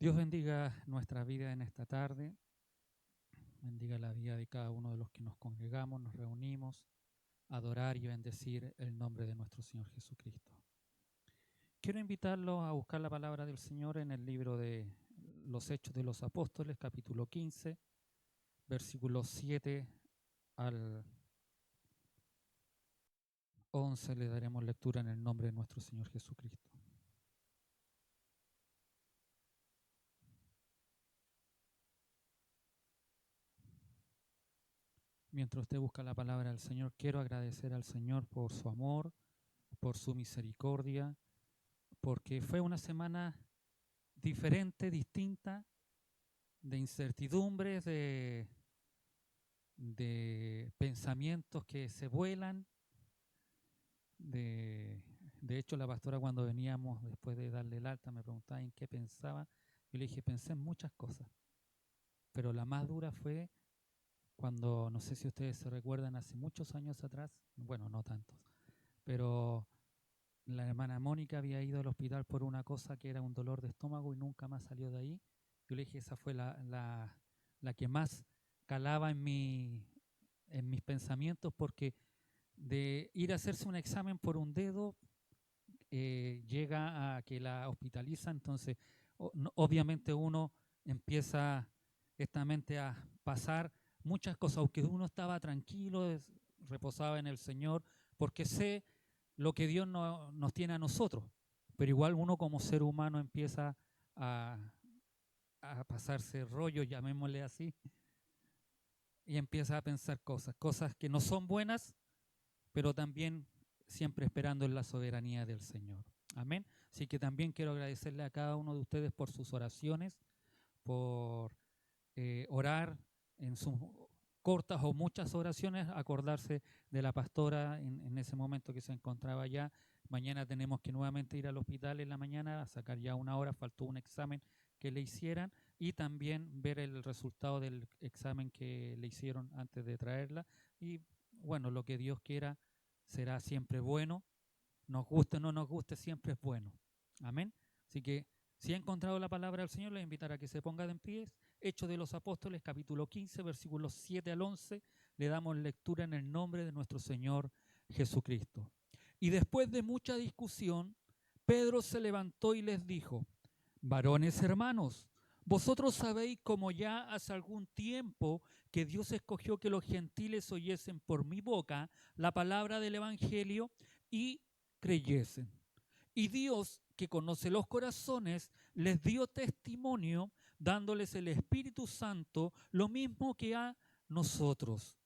Dios bendiga nuestra vida en esta tarde, bendiga la vida de cada uno de los que nos congregamos, nos reunimos, a adorar y bendecir el nombre de nuestro Señor Jesucristo. Quiero invitarlos a buscar la palabra del Señor en el libro de los Hechos de los Apóstoles, capítulo 15, versículos 7 al 11. Le daremos lectura en el nombre de nuestro Señor Jesucristo. Mientras usted busca la palabra del Señor, quiero agradecer al Señor por su amor, por su misericordia, porque fue una semana diferente, distinta, de incertidumbres, de pensamientos que se vuelan. De hecho, la pastora cuando veníamos después de darle el alta me preguntaba en qué pensaba. Yo le dije, pensé en muchas cosas, pero la más dura fue cuando, no sé si ustedes se recuerdan, hace muchos años atrás, bueno, no tantos, pero la hermana Mónica había ido al hospital por una cosa que era un dolor de estómago y nunca más salió de ahí. Yo le dije, esa fue la que más calaba en mis pensamientos, porque de ir a hacerse un examen por un dedo llega a que la hospitaliza, entonces obviamente uno empieza esta mente a pasar muchas cosas, aunque uno estaba tranquilo, reposaba en el Señor, porque sé lo que Dios nos tiene a nosotros, pero igual uno como ser humano empieza a, a pasarse rollo, llamémosle así, y empieza a pensar cosas que no son buenas, pero también siempre esperando en la soberanía del Señor. Amén. Así que también quiero agradecerle a cada uno de ustedes por sus oraciones, por orar en sus cortas o muchas oraciones, acordarse de la pastora en ese momento que se encontraba allá. Mañana tenemos que nuevamente ir al hospital en la mañana a sacar ya una hora, faltó un examen que le hicieran y también ver el resultado del examen que le hicieron antes de traerla. Y bueno, lo que Dios quiera será siempre bueno, nos guste o no nos guste, siempre es bueno. Amén. Así que si ha encontrado la palabra del Señor, le invitaré a que se ponga de en pie. Hechos de los Apóstoles, capítulo 15, versículos 7 al 11. Le damos lectura en el nombre de nuestro Señor Jesucristo. Y después de mucha discusión, Pedro se levantó y les dijo: varones hermanos, vosotros sabéis como ya hace algún tiempo que Dios escogió que los gentiles oyesen por mi boca la palabra del Evangelio y creyesen. Y Dios, que conoce los corazones, les dio testimonio dándoles el Espíritu Santo, lo mismo que a nosotros.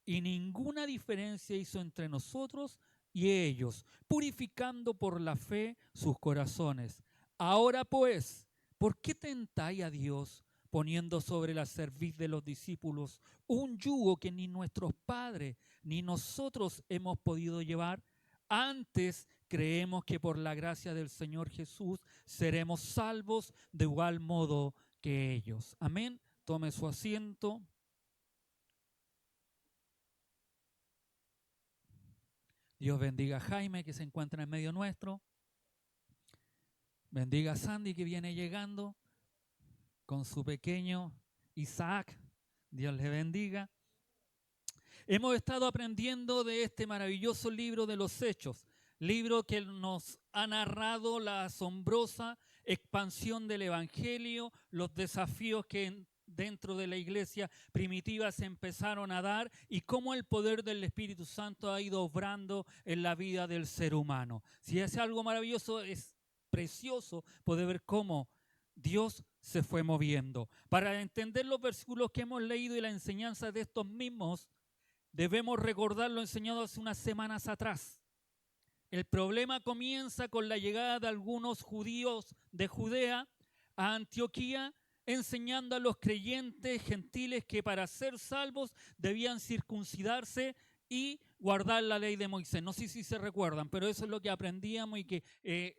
Y ninguna diferencia hizo entre nosotros y ellos, purificando por la fe sus corazones. Ahora pues, ¿por qué tentáis a Dios poniendo sobre la cerviz de los discípulos un yugo que ni nuestros padres ni nosotros hemos podido llevar? Antes creemos que por la gracia del Señor Jesús seremos salvos de igual modo que ellos. Amén. Tome su asiento. Dios bendiga a Jaime que se encuentra en medio nuestro. Bendiga a Sandy que viene llegando con su pequeño Isaac. Dios le bendiga. Hemos estado aprendiendo de este maravilloso libro de los Hechos, libro que nos ha narrado la asombrosa expansión del Evangelio, los desafíos que dentro de la iglesia primitiva se empezaron a dar y cómo el poder del Espíritu Santo ha ido obrando en la vida del ser humano. Si es algo maravilloso, es precioso poder ver cómo Dios se fue moviendo. Para entender los versículos que hemos leído y la enseñanza de estos mismos, debemos recordar lo enseñado hace unas semanas atrás. El problema comienza con la llegada de algunos judíos de Judea a Antioquía, enseñando a los creyentes gentiles que para ser salvos debían circuncidarse y guardar la ley de Moisés. No sé si se recuerdan, pero eso es lo que aprendíamos y que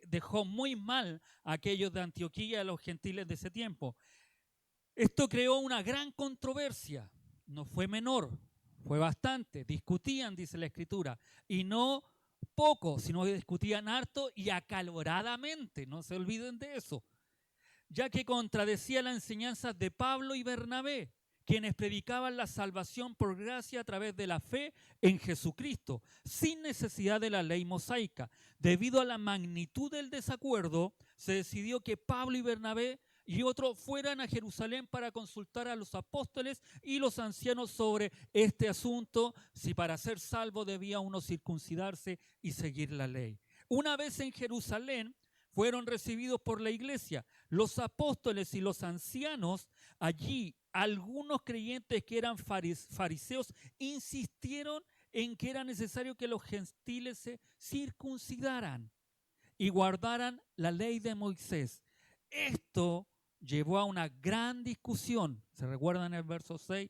dejó muy mal a aquellos de Antioquía, a los gentiles de ese tiempo. Esto creó una gran controversia, no fue menor, fue bastante, discutían, dice la Escritura, y no poco, sino que discutían harto y acaloradamente, no se olviden de eso. ya que contradecía la enseñanza de Pablo y Bernabé, quienes predicaban la salvación por gracia a través de la fe en Jesucristo, sin necesidad de la ley mosaica. Debido a la magnitud del desacuerdo, se decidió que Pablo y Bernabé y otros fueran a Jerusalén para consultar a los apóstoles y los ancianos sobre este asunto, si para ser salvo debía uno circuncidarse y seguir la ley. Una vez en Jerusalén, fueron recibidos por la iglesia. Los apóstoles y los ancianos allí, algunos creyentes que eran fariseos, insistieron en que era necesario que los gentiles se circuncidaran y guardaran la ley de Moisés. Esto llevó a una gran discusión. ¿Se recuerdan el verso 6?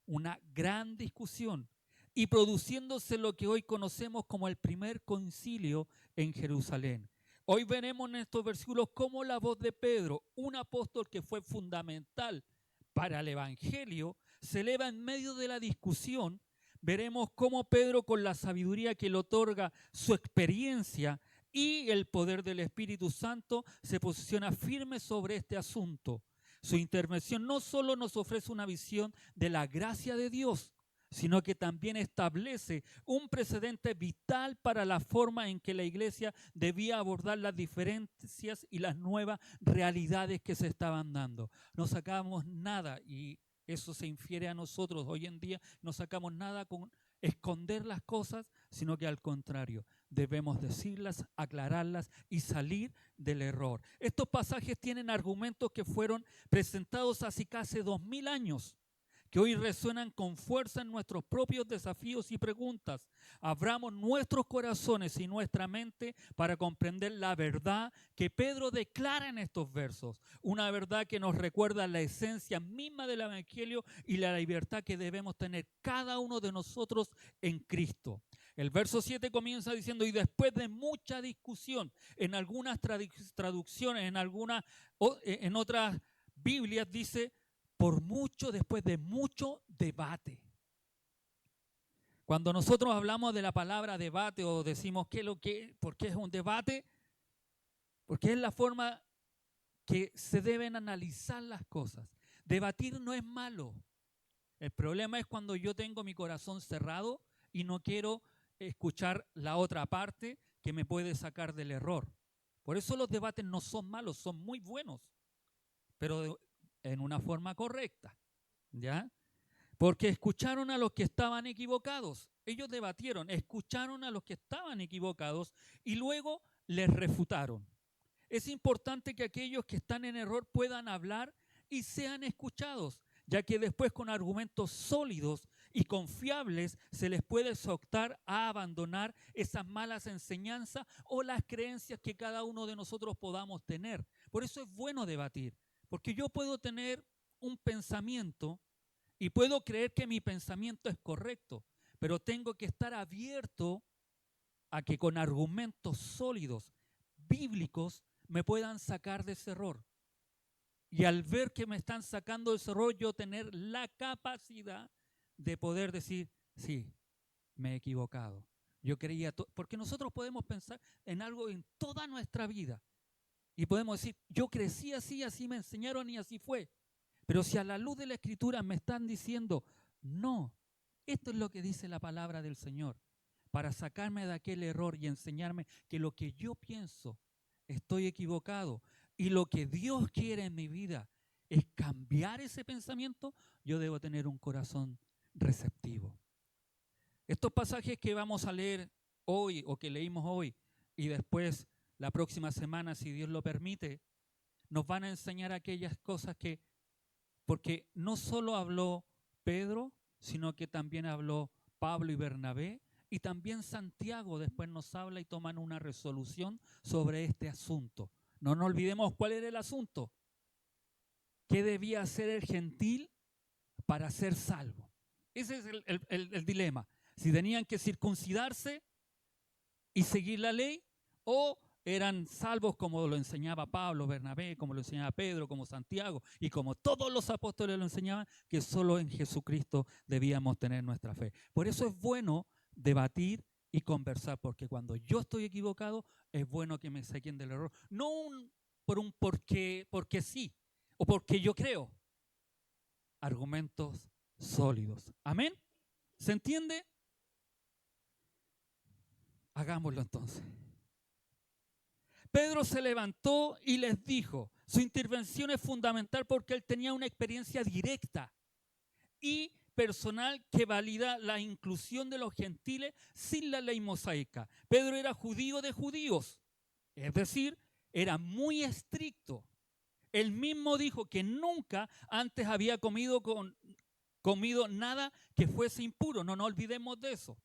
Una gran discusión. Y produciéndose lo que hoy conocemos como el primer concilio en Jerusalén. Hoy veremos en estos versículos cómo la voz de Pedro, un apóstol que fue fundamental para el evangelio, se eleva en medio de la discusión. Veremos cómo Pedro, con la sabiduría que le otorga su experiencia y el poder del Espíritu Santo, se posiciona firme sobre este asunto. Su intervención no solo nos ofrece una visión de la gracia de Dios, sino que también establece un precedente vital para la forma en que la iglesia debía abordar las diferencias y las nuevas realidades que se estaban dando. No sacamos nada, y eso se infiere a nosotros hoy en día, no sacamos nada con esconder las cosas, sino que al contrario, debemos decirlas, aclararlas y salir del error. Estos pasajes tienen argumentos que fueron presentados hace casi 2000 años, que hoy resuenan con fuerza en nuestros propios desafíos y preguntas. Abramos nuestros corazones y nuestra mente para comprender la verdad que Pedro declara en estos versos. Una verdad que nos recuerda la esencia misma del Evangelio y la libertad que debemos tener cada uno de nosotros en Cristo. El verso 7 comienza diciendo: y después de mucha discusión, en algunas traducciones, en otras Biblias dice, después de mucho debate. Cuando nosotros hablamos de la palabra debate o decimos ¿por qué es un debate? Porque es la forma que se deben analizar las cosas. Debatir no es malo. El problema es cuando yo tengo mi corazón cerrado y no quiero escuchar la otra parte que me puede sacar del error. Por eso los debates no son malos, son muy buenos, pero en una forma correcta, ¿ya? Porque escucharon a los que estaban equivocados. Ellos debatieron, escucharon a los que estaban equivocados y luego les refutaron. Es importante que aquellos que están en error puedan hablar y sean escuchados, ya que después con argumentos sólidos y confiables se les puede exhortar a abandonar esas malas enseñanzas o las creencias que cada uno de nosotros podamos tener. Por eso es bueno debatir, porque yo puedo tener un pensamiento y puedo creer que mi pensamiento es correcto, pero tengo que estar abierto a que con argumentos sólidos, bíblicos, me puedan sacar de ese error. Y al ver que me están sacando de ese error, yo tener la capacidad de poder decir, sí, me he equivocado. Yo creía, porque nosotros podemos pensar en algo en toda nuestra vida. Y podemos decir, yo crecí así, así me enseñaron y así fue. Pero si a la luz de la Escritura me están diciendo, no, esto es lo que dice la palabra del Señor, para sacarme de aquel error y enseñarme que lo que yo pienso estoy equivocado y lo que Dios quiere en mi vida es cambiar ese pensamiento, yo debo tener un corazón receptivo. Estos pasajes que vamos a leer hoy o que leímos hoy y después la próxima semana, si Dios lo permite, nos van a enseñar aquellas cosas porque no solo habló Pedro, sino que también habló Pablo y Bernabé, y también Santiago después nos habla y toman una resolución sobre este asunto. No nos olvidemos cuál era el asunto. ¿Qué debía hacer el gentil para ser salvo? Ese es el dilema. Si tenían que circuncidarse y seguir la ley, o eran salvos como lo enseñaba Pablo, Bernabé, como lo enseñaba Pedro, como Santiago, y como todos los apóstoles lo enseñaban, que solo en Jesucristo debíamos tener nuestra fe. Por eso es bueno debatir y conversar, porque cuando yo estoy equivocado, es bueno que me saquen del error. No por un porque sí o porque yo creo. Argumentos sólidos. ¿Amén? ¿Se entiende? Hagámoslo entonces. Pedro se levantó y les dijo, su intervención es fundamental porque él tenía una experiencia directa y personal que valida la inclusión de los gentiles sin la ley mosaica. Pedro era judío de judíos, es decir, era muy estricto. Él mismo dijo que nunca antes había comido nada que fuese impuro. No nos olvidemos de eso.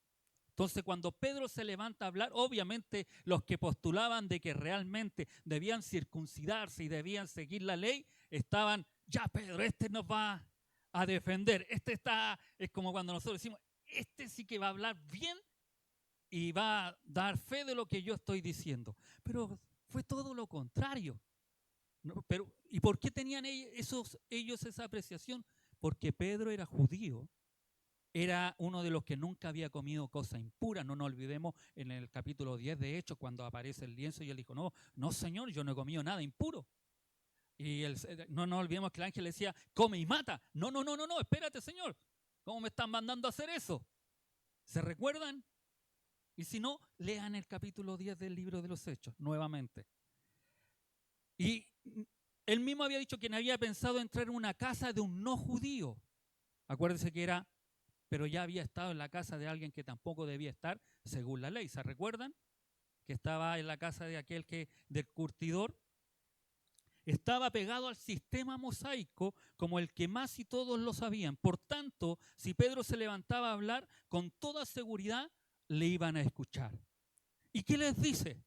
Entonces, cuando Pedro se levanta a hablar, obviamente los que postulaban de que realmente debían circuncidarse y debían seguir la ley, estaban, ya Pedro, este nos va a defender. Es como cuando nosotros decimos, este sí que va a hablar bien y va a dar fe de lo que yo estoy diciendo. Pero fue todo lo contrario. ¿No? ¿Y por qué tenían ellos esa apreciación? Porque Pedro era judío. Era uno de los que nunca había comido cosa impura. No nos olvidemos en el capítulo 10 de Hechos, cuando aparece el lienzo y él dijo, no señor, yo no he comido nada impuro. Y no nos olvidemos que el ángel le decía, come y mata. No, espérate señor, ¿cómo me están mandando a hacer eso? ¿Se recuerdan? Y si no, lean el capítulo 10 del libro de los Hechos, nuevamente. Y él mismo había dicho que no había pensado entrar en una casa de un no judío. Acuérdense que era, pero ya había estado en la casa de alguien que tampoco debía estar según la ley. ¿Se recuerdan? Que estaba en la casa de del curtidor. Estaba pegado al sistema mosaico como el que más y todos lo sabían. Por tanto, si Pedro se levantaba a hablar, con toda seguridad le iban a escuchar. ¿Y qué les dice?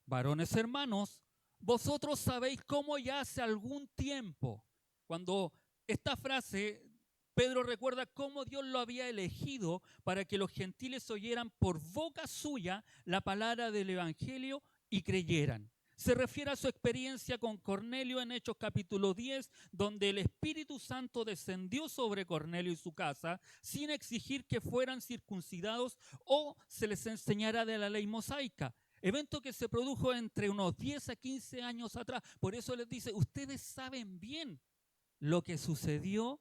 Varones hermanos, vosotros sabéis cómo ya hace algún tiempo, cuando esta frase, Pedro recuerda cómo Dios lo había elegido para que los gentiles oyeran por boca suya la palabra del Evangelio y creyeran. Se refiere a su experiencia con Cornelio en Hechos capítulo 10, donde el Espíritu Santo descendió sobre Cornelio y su casa sin exigir que fueran circuncidados o se les enseñara de la ley mosaica. Evento que se produjo entre unos 10 a 15 años atrás. Por eso les dice, ustedes saben bien lo que sucedió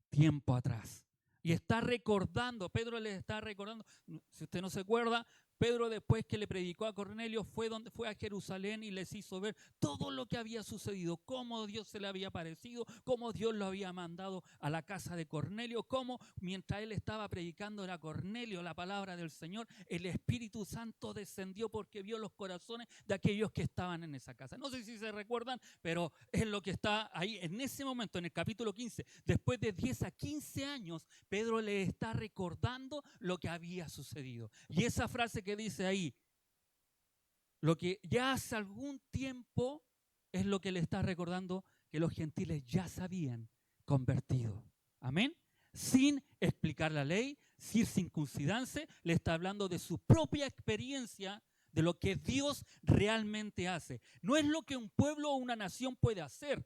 tiempo atrás. Y está recordando, Pedro les está recordando, si usted no se acuerda, Pedro, después que le predicó a Cornelio, fue a Jerusalén y les hizo ver todo lo que había sucedido, cómo Dios se le había aparecido, cómo Dios lo había mandado a la casa de Cornelio, cómo mientras él estaba predicando a Cornelio la palabra del Señor, el Espíritu Santo descendió porque vio los corazones de aquellos que estaban en esa casa. No sé si se recuerdan, pero es lo que está ahí en ese momento, en el capítulo 15. Después de 10 a 15 años, Pedro le está recordando lo que había sucedido. Y esa frase que dice ahí, lo que ya hace algún tiempo, es lo que le está recordando que los gentiles ya se habían convertido. Amén. Sin explicar la ley, sin circuncidarse, le está hablando de su propia experiencia, de lo que Dios realmente hace. No es lo que un pueblo o una nación puede hacer.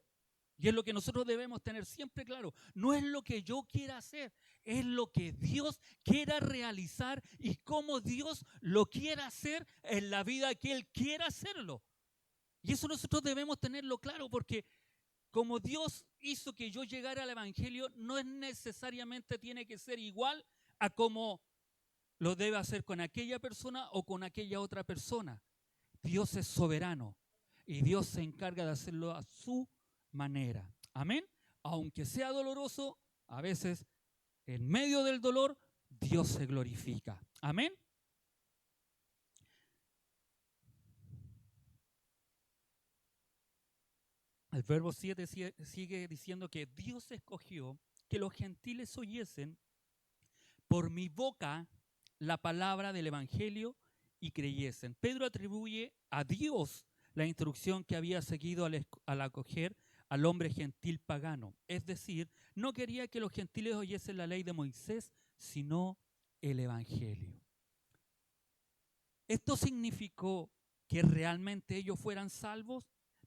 Y es lo que nosotros debemos tener siempre claro. No es lo que yo quiera hacer, es lo que Dios quiera realizar y cómo Dios lo quiera hacer en la vida que Él quiera hacerlo. Y eso nosotros debemos tenerlo claro, porque como Dios hizo que yo llegara al Evangelio, no es necesariamente tiene que ser igual a como lo debe hacer con aquella persona o con aquella otra persona. Dios es soberano y Dios se encarga de hacerlo a su manera. Amén. Aunque sea doloroso, a veces en medio del dolor Dios se glorifica. Amén. El verbo 7 sigue diciendo que Dios escogió que los gentiles oyesen por mi boca la palabra del Evangelio y creyesen. Pedro atribuye a Dios la instrucción que había seguido al acoger al hombre gentil pagano. Es decir, no quería que los gentiles oyesen la ley de Moisés, sino el Evangelio. ¿Esto significó que realmente ellos fueran salvos?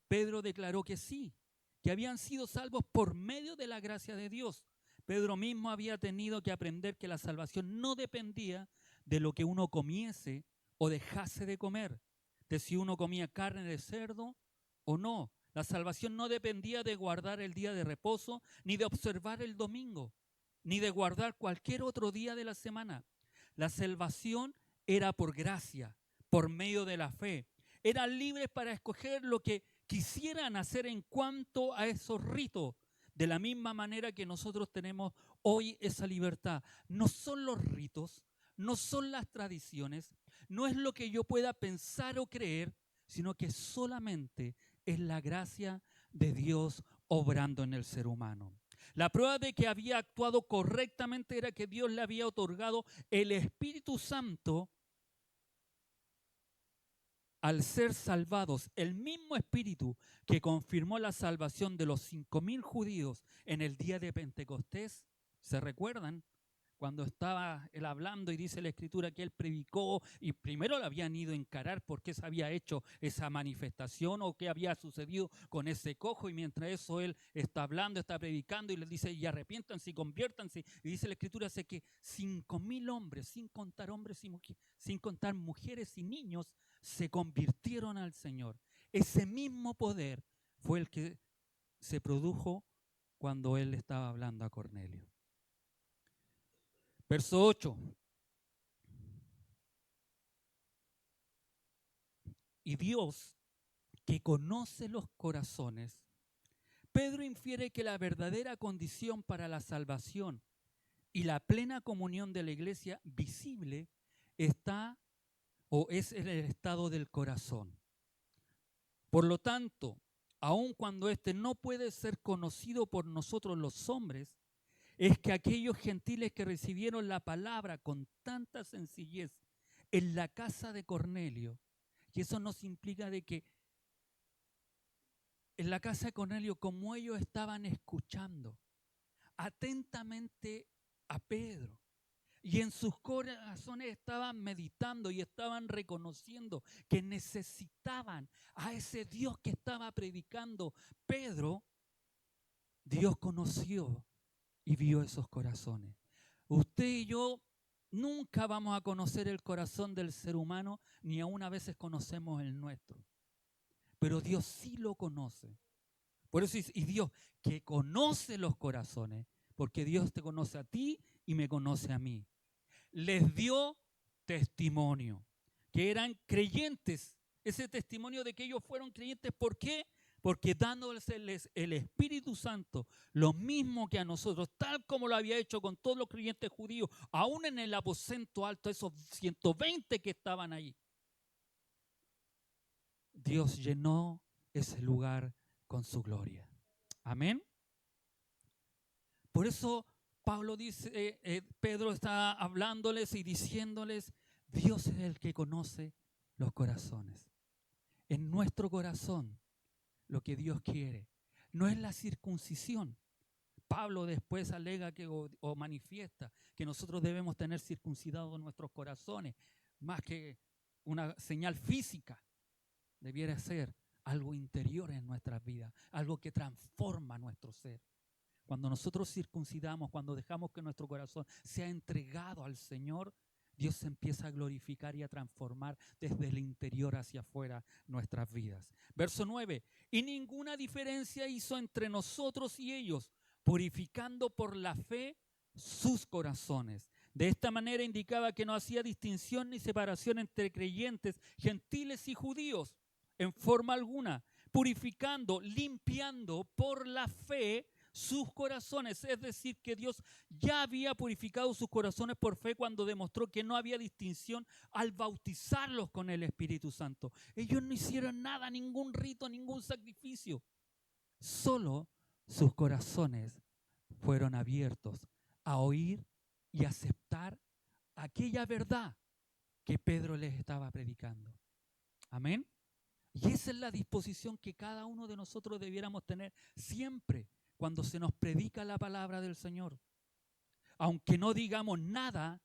Pedro declaró que sí, que habían sido salvos por medio de la gracia de Dios. Pedro mismo había tenido que aprender que la salvación no dependía de lo que uno comiese o dejase de comer, de si uno comía carne de cerdo o no. La salvación no dependía de guardar el día de reposo, ni de observar el domingo, ni de guardar cualquier otro día de la semana. La salvación era por gracia, por medio de la fe. Eran libres para escoger lo que quisieran hacer en cuanto a esos ritos, de la misma manera que nosotros tenemos hoy esa libertad. No son los ritos, no son las tradiciones, no es lo que yo pueda pensar o creer, sino que solamente es la gracia de Dios obrando en el ser humano. La prueba de que había actuado correctamente era que Dios le había otorgado el Espíritu Santo al ser salvados. El mismo Espíritu que confirmó la salvación de los 5.000 judíos en el día de Pentecostés, ¿se recuerdan? Cuando estaba él hablando y dice la Escritura que él predicó y primero le habían ido a encarar por qué se había hecho esa manifestación o qué había sucedido con ese cojo, y mientras eso él está hablando, está predicando y les dice y arrepiéntanse y conviértanse, y dice la Escritura sé que 5.000 hombres, sin contar hombres y mujeres, sin contar mujeres y niños, se convirtieron al Señor. Ese mismo poder fue el que se produjo cuando él estaba hablando a Cornelio. Verso 8. Y Dios, que conoce los corazones, Pedro infiere que la verdadera condición para la salvación y la plena comunión de la iglesia visible está o es en el estado del corazón. Por lo tanto, aun cuando éste no puede ser conocido por nosotros los hombres, es que aquellos gentiles que recibieron la palabra con tanta sencillez en la casa de Cornelio, y eso nos implica de que en la casa de Cornelio, como ellos estaban escuchando atentamente a Pedro, y en sus corazones estaban meditando y estaban reconociendo que necesitaban a ese Dios que estaba predicando Pedro, Dios conoció y vio esos corazones. Usted y yo nunca vamos a conocer el corazón del ser humano, ni aún a veces conocemos el nuestro. Pero Dios sí lo conoce. Por eso y Dios que conoce los corazones, porque Dios te conoce a ti y me conoce a mí. Les dio testimonio, que eran creyentes. Ese testimonio de que ellos fueron creyentes, ¿por qué? Porque dándoles el Espíritu Santo, lo mismo que a nosotros, tal como lo había hecho con todos los creyentes judíos, aún en el aposento alto, esos 120 que estaban ahí. Dios llenó ese lugar con su gloria. Amén. Por eso Pablo dice, Pedro está hablándoles y diciéndoles, Dios es el que conoce los corazones. En nuestro corazón, lo que Dios quiere no es la circuncisión. Pablo después alega que o manifiesta que nosotros debemos tener circuncidados nuestros corazones, más que una señal física. Debiera ser algo interior en nuestras vidas, algo que transforma nuestro ser. Cuando nosotros circuncidamos, cuando dejamos que nuestro corazón sea entregado al Señor, Dios se empieza a glorificar y a transformar desde el interior hacia afuera nuestras vidas. Verso 9. Y ninguna diferencia hizo entre nosotros y ellos, purificando por la fe sus corazones. De esta manera indicaba que no hacía distinción ni separación entre creyentes, gentiles y judíos, en forma alguna, purificando, limpiando por la fe sus corazones. Es decir, que Dios ya había purificado sus corazones por fe cuando demostró que no había distinción al bautizarlos con el Espíritu Santo. Ellos no hicieron nada, ningún rito, ningún sacrificio. Solo sus corazones fueron abiertos a oír y aceptar aquella verdad que Pedro les estaba predicando. Amén. Y esa es la disposición que cada uno de nosotros debiéramos tener siempre cuando se nos predica la palabra del Señor. Aunque no digamos nada,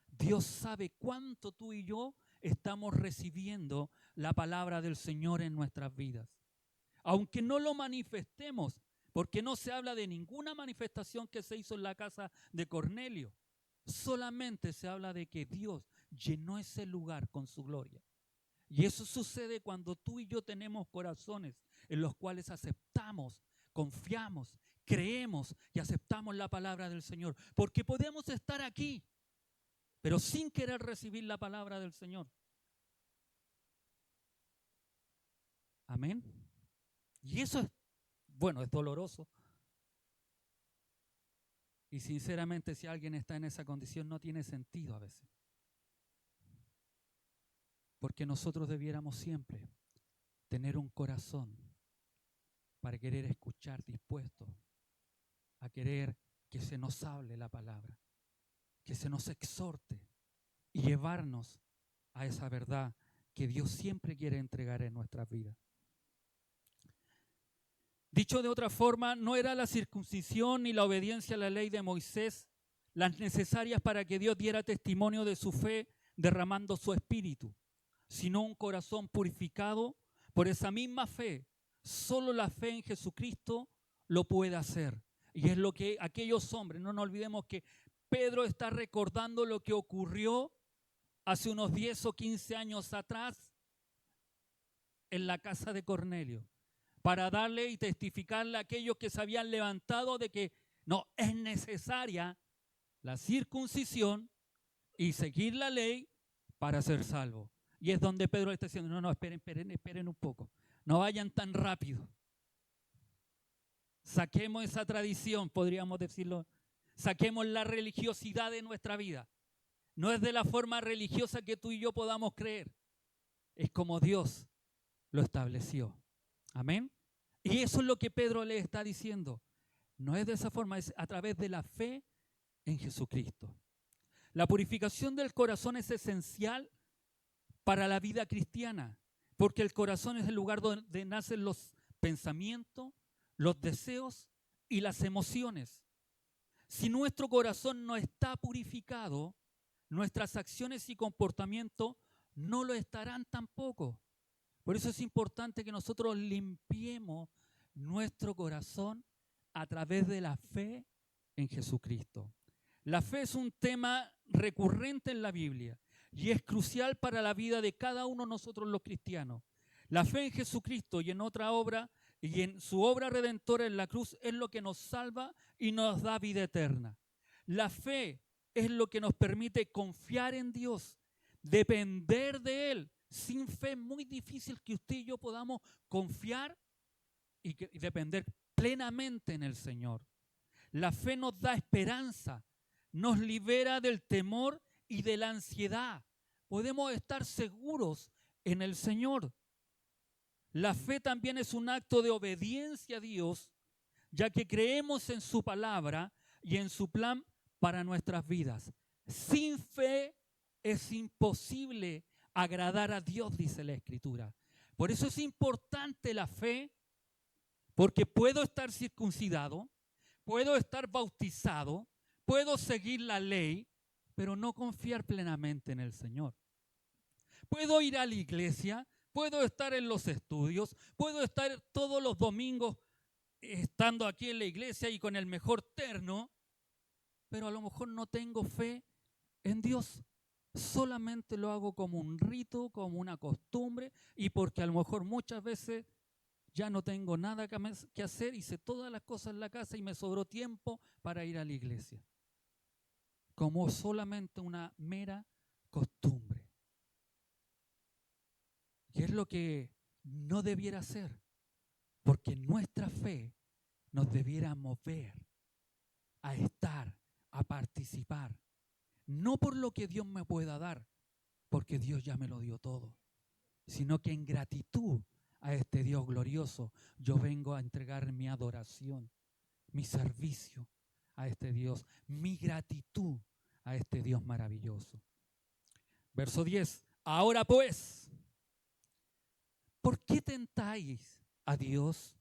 Dios sabe cuánto tú y yo estamos recibiendo la palabra del Señor en nuestras vidas. Aunque no lo manifestemos, porque no se habla de ninguna manifestación que se hizo en la casa de Cornelio. Solamente se habla de que Dios llenó ese lugar con su gloria. Y eso sucede cuando tú y yo tenemos corazones en los cuales aceptamos, confiamos, creemos y aceptamos la palabra del Señor. Porque podemos estar aquí, pero sin querer recibir la palabra del Señor. Amén. Y eso es, bueno, es doloroso. Y sinceramente, si alguien está en esa condición, no tiene sentido a veces. Porque nosotros debiéramos siempre tener un corazón para querer escuchar, dispuesto a querer que se nos hable la palabra, que se nos exhorte y llevarnos a esa verdad que Dios siempre quiere entregar en nuestras vidas. Dicho de otra forma, no era la circuncisión ni la obediencia a la ley de Moisés las necesarias para que Dios diera testimonio de su fe derramando su espíritu, sino un corazón purificado por esa misma fe. Solo la fe en Jesucristo lo puede hacer. Y es lo que aquellos hombres, no nos olvidemos que Pedro está recordando lo que ocurrió hace unos 10 o 15 años atrás en la casa de Cornelio, para darle y testificarle a aquellos que se habían levantado de que no, es necesaria la circuncisión y seguir la ley para ser salvo. Y es donde Pedro le está diciendo, no, esperen un poco, no vayan tan rápido. Saquemos esa tradición, podríamos decirlo, saquemos la religiosidad de nuestra vida. No es de la forma religiosa que tú y yo podamos creer, es como Dios lo estableció. Amén. Y eso es lo que Pedro le está diciendo. No es de esa forma, es a través de la fe en Jesucristo. La purificación del corazón es esencial para la vida cristiana, porque el corazón es el lugar donde nacen los pensamientos, los deseos y las emociones. Si nuestro corazón no está purificado, nuestras acciones y comportamientos no lo estarán tampoco. Por eso es importante que nosotros limpiemos nuestro corazón a través de la fe en Jesucristo. La fe es un tema recurrente en la Biblia y es crucial para la vida de cada uno de nosotros los cristianos. La fe en Jesucristo y en otra obra y en su obra redentora en la cruz es lo que nos salva y nos da vida eterna. La fe es lo que nos permite confiar en Dios, depender de Él. Sin fe es muy difícil que usted y yo podamos confiar y depender plenamente en el Señor. La fe nos da esperanza, nos libera del temor y de la ansiedad. Podemos estar seguros en el Señor. La fe también es un acto de obediencia a Dios, ya que creemos en su palabra y en su plan para nuestras vidas. Sin fe es imposible agradar a Dios, dice la Escritura. Por eso es importante la fe, porque puedo estar circuncidado, puedo estar bautizado, puedo seguir la ley, pero no confiar plenamente en el Señor. Puedo ir a la iglesia, puedo estar en los estudios, puedo estar todos los domingos estando aquí en la iglesia y con el mejor terno, pero a lo mejor no tengo fe en Dios. Solamente lo hago como un rito, como una costumbre, y porque a lo mejor muchas veces ya no tengo nada que hacer, hice todas las cosas en la casa y me sobró tiempo para ir a la iglesia. Como solamente una mera costumbre. Y es lo que no debiera ser, porque nuestra fe nos debiera mover a estar, a participar. No por lo que Dios me pueda dar, porque Dios ya me lo dio todo, sino que en gratitud a este Dios glorioso yo vengo a entregar mi adoración, mi servicio a este Dios, mi gratitud a este Dios maravilloso. Verso 10. Ahora pues, ¿por qué tentáis a Dios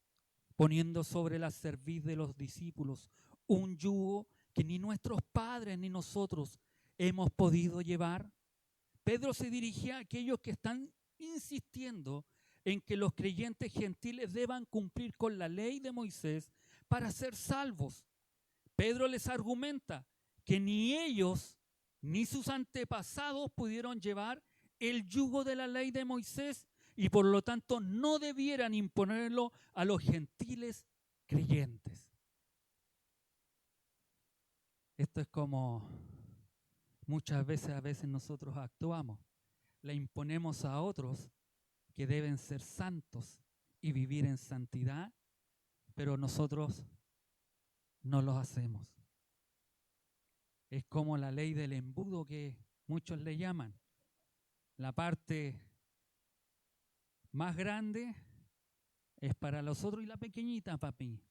poniendo sobre la cerviz de los discípulos un yugo que ni nuestros padres ni nosotros hemos podido llevar? Pedro se dirigía a aquellos que están insistiendo en que los creyentes gentiles deban cumplir con la ley de Moisés para ser salvos. Pedro les argumenta que ni ellos ni sus antepasados pudieron llevar el yugo de la ley de Moisés y por lo tanto no debieran imponerlo a los gentiles creyentes. Esto es como muchas veces nosotros actuamos. Le imponemos a otros que deben ser santos y vivir en santidad, pero nosotros no lo hacemos. Es como la ley del embudo que muchos le llaman. La parte más grande es para los otros y la pequeñita para mí.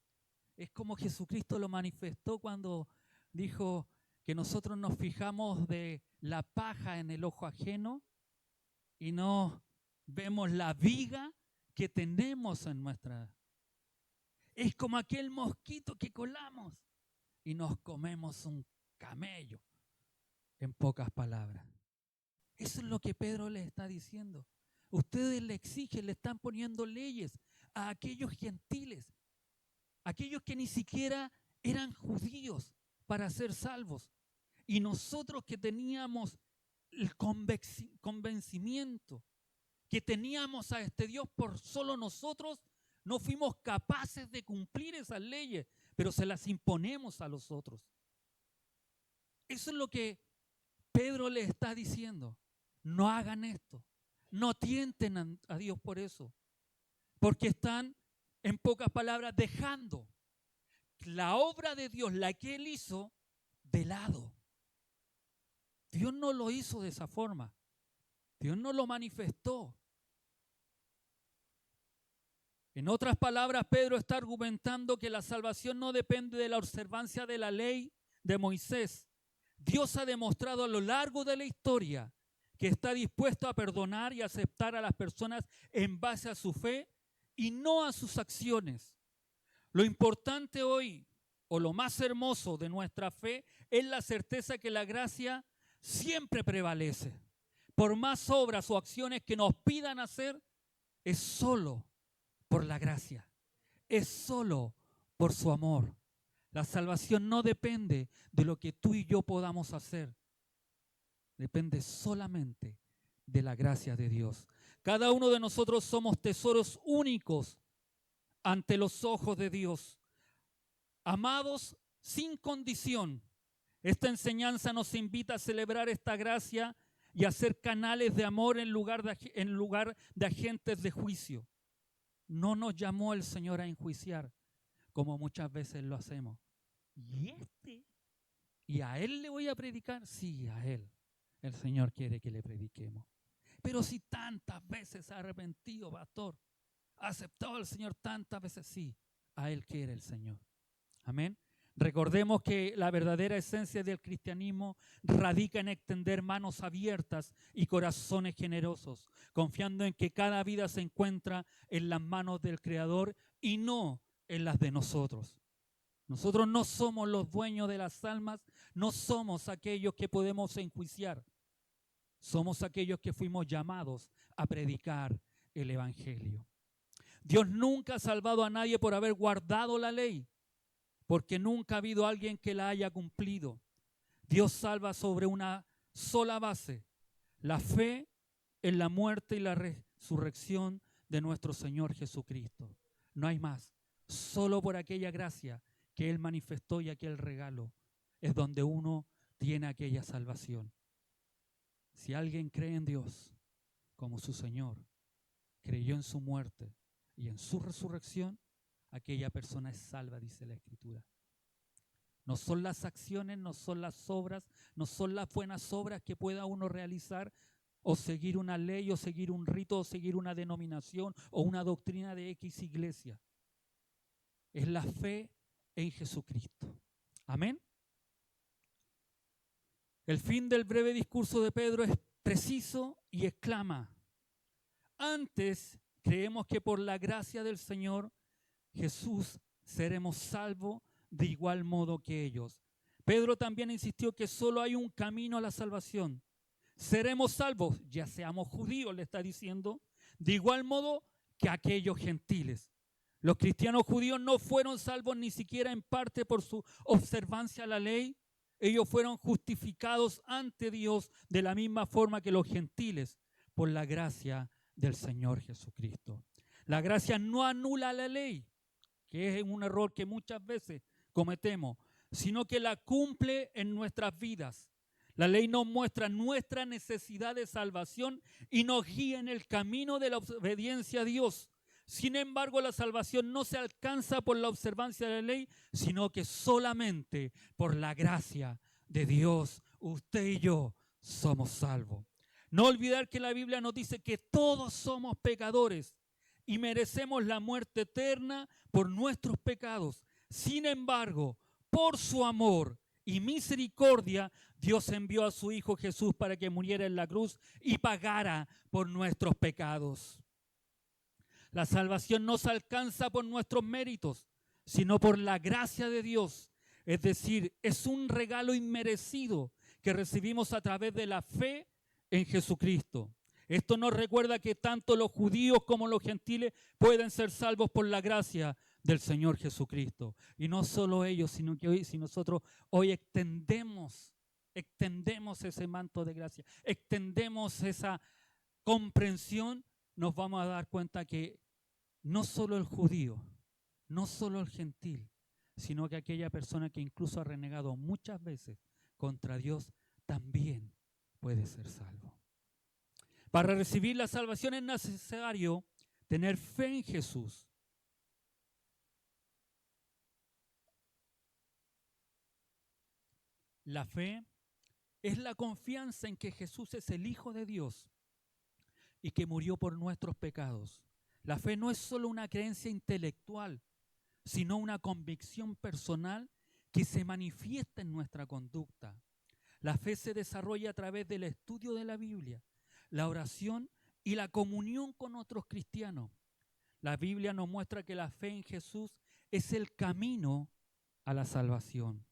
Es como Jesucristo lo manifestó cuando dijo que nosotros nos fijamos de la paja en el ojo ajeno y no vemos la viga que tenemos en nuestra. Es como aquel mosquito que colamos y nos comemos un camello, en pocas palabras. Eso es lo que Pedro le está diciendo. Ustedes le exigen, le están poniendo leyes a aquellos gentiles, aquellos que ni siquiera eran judíos para ser salvos. Y nosotros que teníamos el convencimiento, que teníamos a este Dios por solo nosotros, no fuimos capaces de cumplir esas leyes, pero se las imponemos a los otros. Eso es lo que Pedro le está diciendo. No hagan esto. No tienten a Dios por eso. Porque están, en pocas palabras, dejando la obra de Dios, la que Él hizo, de lado. Dios no lo hizo de esa forma. Dios no lo manifestó. En otras palabras, Pedro está argumentando que la salvación no depende de la observancia de la ley de Moisés. Dios ha demostrado a lo largo de la historia que está dispuesto a perdonar y aceptar a las personas en base a su fe y no a sus acciones. Lo importante hoy, o lo más hermoso de nuestra fe, es la certeza que la gracia siempre prevalece. Por más obras o acciones que nos pidan hacer, es solo por la gracia, es solo por su amor. La salvación no depende de lo que tú y yo podamos hacer, depende solamente de la gracia de Dios. Cada uno de nosotros somos tesoros únicos ante los ojos de Dios, amados sin condición. Esta enseñanza nos invita a celebrar esta gracia y a ser canales de amor en lugar de agentes de juicio. No nos llamó el Señor a enjuiciar, como muchas veces lo hacemos. ¿Y a Él le voy a predicar? Sí, a Él. El Señor quiere que le prediquemos. Pero si tantas veces se ha arrepentido, pastor, ha aceptado al Señor tantas veces, sí, a Él quiere el Señor. Amén. Recordemos que la verdadera esencia del cristianismo radica en extender manos abiertas y corazones generosos, confiando en que cada vida se encuentra en las manos del Creador y no en las de nosotros. Nosotros no somos los dueños de las almas, no somos aquellos que podemos enjuiciar. Somos aquellos que fuimos llamados a predicar el Evangelio. Dios nunca ha salvado a nadie por haber guardado la ley, porque nunca ha habido alguien que la haya cumplido. Dios salva sobre una sola base, la fe en la muerte y la resurrección de nuestro Señor Jesucristo. No hay más. Solo por aquella gracia que Él manifestó y aquel regalo es donde uno tiene aquella salvación. Si alguien cree en Dios como su Señor, creyó en su muerte y en su resurrección, aquella persona es salva, dice la Escritura. No son las acciones, no son las obras, no son las buenas obras que pueda uno realizar o seguir una ley o seguir un rito o seguir una denominación o una doctrina de X iglesia. Es la fe en Jesucristo. Amén. El fin del breve discurso de Pedro es preciso y exclama: antes creemos que por la gracia del Señor Jesús seremos salvos de igual modo que ellos. Pedro también insistió que solo hay un camino a la salvación. Seremos salvos, ya seamos judíos, le está diciendo, de igual modo que aquellos gentiles. Los cristianos judíos no fueron salvos ni siquiera en parte por su observancia a la ley. Ellos fueron justificados ante Dios de la misma forma que los gentiles, por la gracia del Señor Jesucristo. La gracia no anula la ley, que es un error que muchas veces cometemos, sino que la cumple en nuestras vidas. La ley nos muestra nuestra necesidad de salvación y nos guía en el camino de la obediencia a Dios. Sin embargo, la salvación no se alcanza por la observancia de la ley, sino que solamente por la gracia de Dios, usted y yo somos salvos. No olvidar que la Biblia nos dice que todos somos pecadores y merecemos la muerte eterna por nuestros pecados. Sin embargo, por su amor y misericordia, Dios envió a su Hijo Jesús para que muriera en la cruz y pagara por nuestros pecados. La salvación no se alcanza por nuestros méritos, sino por la gracia de Dios. Es decir, es un regalo inmerecido que recibimos a través de la fe en Jesucristo. Esto nos recuerda que tanto los judíos como los gentiles pueden ser salvos por la gracia del Señor Jesucristo. Y no solo ellos, sino que hoy, si nosotros hoy extendemos ese manto de gracia, extendemos esa comprensión, nos vamos a dar cuenta que no solo el judío, no solo el gentil, sino que aquella persona que incluso ha renegado muchas veces contra Dios también puede ser salvo. Para recibir la salvación es necesario tener fe en Jesús. La fe es la confianza en que Jesús es el Hijo de Dios y que murió por nuestros pecados. La fe no es solo una creencia intelectual, sino una convicción personal que se manifiesta en nuestra conducta. La fe se desarrolla a través del estudio de la Biblia, la oración y la comunión con otros cristianos. La Biblia nos muestra que la fe en Jesús es el camino a la salvación.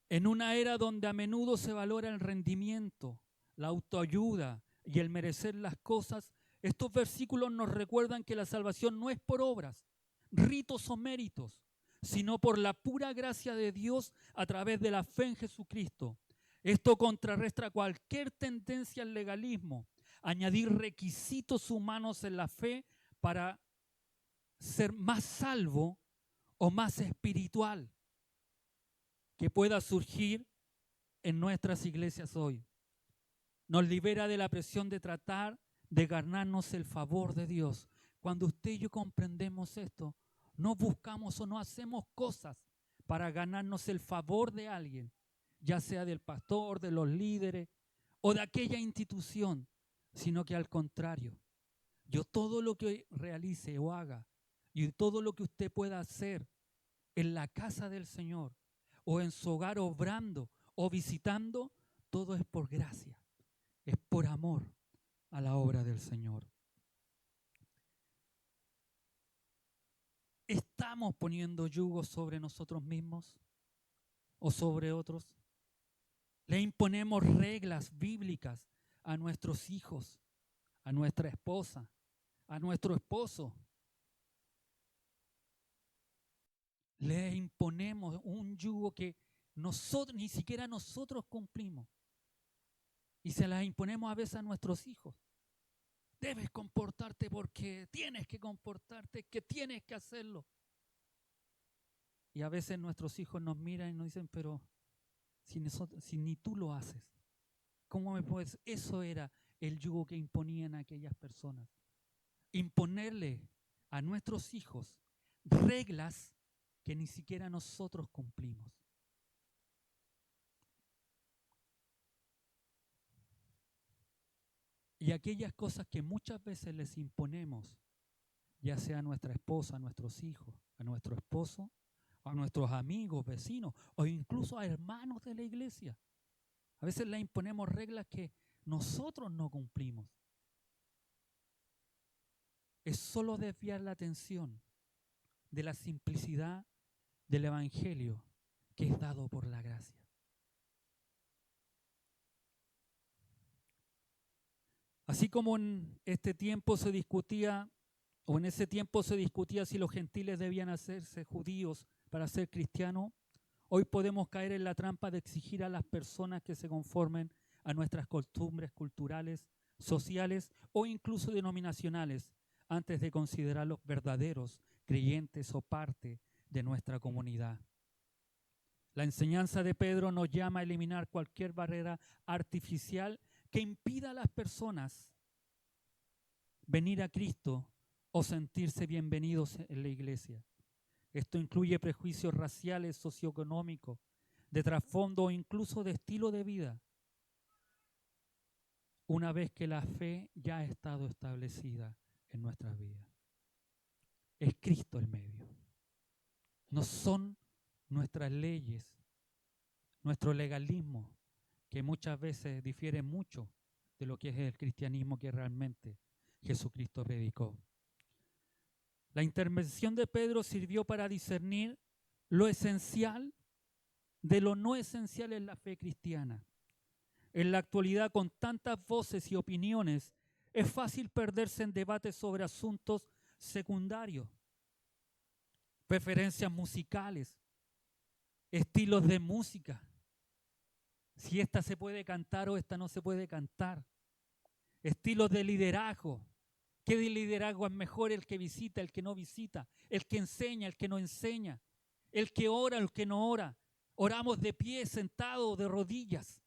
En una era donde a menudo se valora el rendimiento, la autoayuda y el merecer las cosas, estos versículos nos recuerdan que la salvación no es por obras, ritos o méritos, sino por la pura gracia de Dios a través de la fe en Jesucristo. Esto contrarresta cualquier tendencia al legalismo, añadir requisitos humanos en la fe para ser más salvo o más espiritual que pueda surgir en nuestras iglesias hoy. Nos libera de la presión de tratar de ganarnos el favor de Dios. Cuando usted y yo comprendemos esto, no buscamos o no hacemos cosas para ganarnos el favor de alguien, ya sea del pastor, de los líderes o de aquella institución, sino que al contrario, yo todo lo que realice o haga y todo lo que usted pueda hacer en la casa del Señor o en su hogar obrando o visitando, todo es por gracia, es por amor a la obra del Señor. ¿Estamos poniendo yugos sobre nosotros mismos o sobre otros? ¿Le imponemos reglas bíblicas a nuestros hijos, a nuestra esposa, a nuestro esposo? Le imponemos un yugo que nosotros, ni siquiera nosotros cumplimos. Y se las imponemos a veces a nuestros hijos. Debes comportarte porque tienes que comportarte, que tienes que hacerlo. Y a veces nuestros hijos nos miran y nos dicen, pero si ni tú lo haces, ¿cómo me puedes? Eso era el yugo que imponían a aquellas personas. Imponerle a nuestros hijos reglas que ni siquiera nosotros cumplimos. Y aquellas cosas que muchas veces les imponemos, ya sea a nuestra esposa, a nuestros hijos, a nuestro esposo, a nuestros amigos, vecinos o incluso a hermanos de la iglesia. A veces les imponemos reglas que nosotros no cumplimos. Es solo desviar la atención de la simplicidad del evangelio que es dado por la gracia. Así como en este tiempo se discutía, o en ese tiempo se discutía si los gentiles debían hacerse judíos para ser cristianos, hoy podemos caer en la trampa de exigir a las personas que se conformen a nuestras costumbres culturales sociales o incluso denominacionales antes de considerarlos verdaderos creyentes o parte de nuestra comunidad. La enseñanza de Pedro nos llama a eliminar cualquier barrera artificial que impida a las personas venir a Cristo o sentirse bienvenidos en la iglesia. Esto incluye prejuicios raciales, socioeconómicos, de trasfondo o incluso de estilo de vida, una vez que la fe ya ha estado establecida en nuestras vidas. Es Cristo el medio. No son nuestras leyes, nuestro legalismo, que muchas veces difiere mucho de lo que es el cristianismo que realmente Jesucristo predicó. La intervención de Pedro sirvió para discernir lo esencial de lo no esencial en la fe cristiana. En la actualidad, con tantas voces y opiniones, es fácil perderse en debates sobre asuntos secundarios, preferencias musicales, estilos de música, si esta se puede cantar o esta no se puede cantar, estilos de liderazgo. ¿Qué de liderazgo es mejor? El que visita, el que no visita, el que enseña, el que no enseña, el que ora, el que no ora. Oramos de pie, sentado, de rodillas.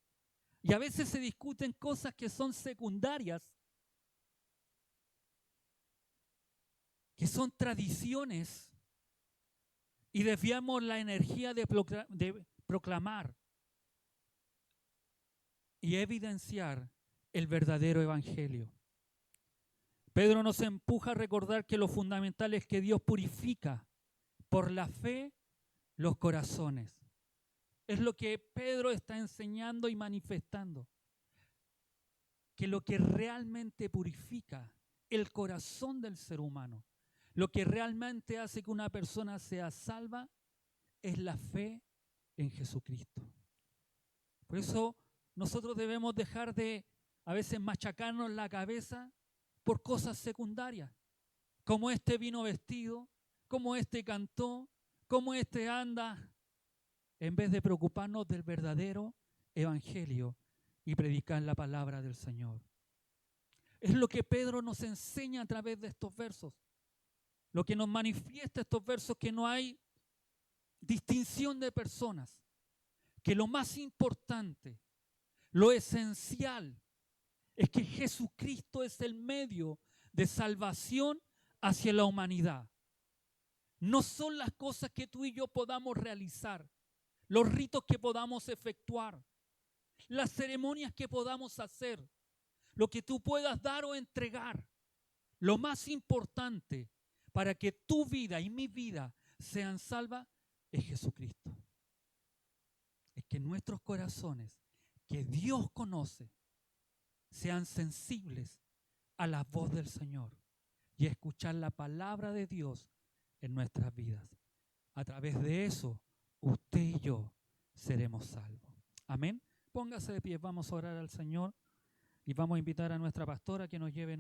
Y a veces se discuten cosas que son secundarias, que son tradiciones, y desviamos la energía de proclamar y evidenciar el verdadero evangelio. Pedro nos empuja a recordar que lo fundamental es que Dios purifica por la fe los corazones. Es lo que Pedro está enseñando y manifestando. Que lo que realmente purifica el corazón del ser humano, lo que realmente hace que una persona sea salva, es la fe en Jesucristo. Por eso nosotros debemos dejar de a veces machacarnos la cabeza por cosas secundarias, como este vino vestido, como este cantó, como este anda, en vez de preocuparnos del verdadero evangelio y predicar la palabra del Señor. Es lo que Pedro nos enseña a través de estos versos. Lo que nos manifiesta estos versos, que no hay distinción de personas, que lo más importante, lo esencial, es que Jesucristo es el medio de salvación hacia la humanidad. No son las cosas que tú y yo podamos realizar, los ritos que podamos efectuar, las ceremonias que podamos hacer, lo que tú puedas dar o entregar. Lo más importante para que tu vida y mi vida sean salvas es Jesucristo. Es que nuestros corazones, que Dios conoce, sean sensibles a la voz del Señor y a escuchar la palabra de Dios en nuestras vidas. A través de eso, usted y yo seremos salvos. Amén. Póngase de pie, vamos a orar al Señor y vamos a invitar a nuestra pastora que nos lleve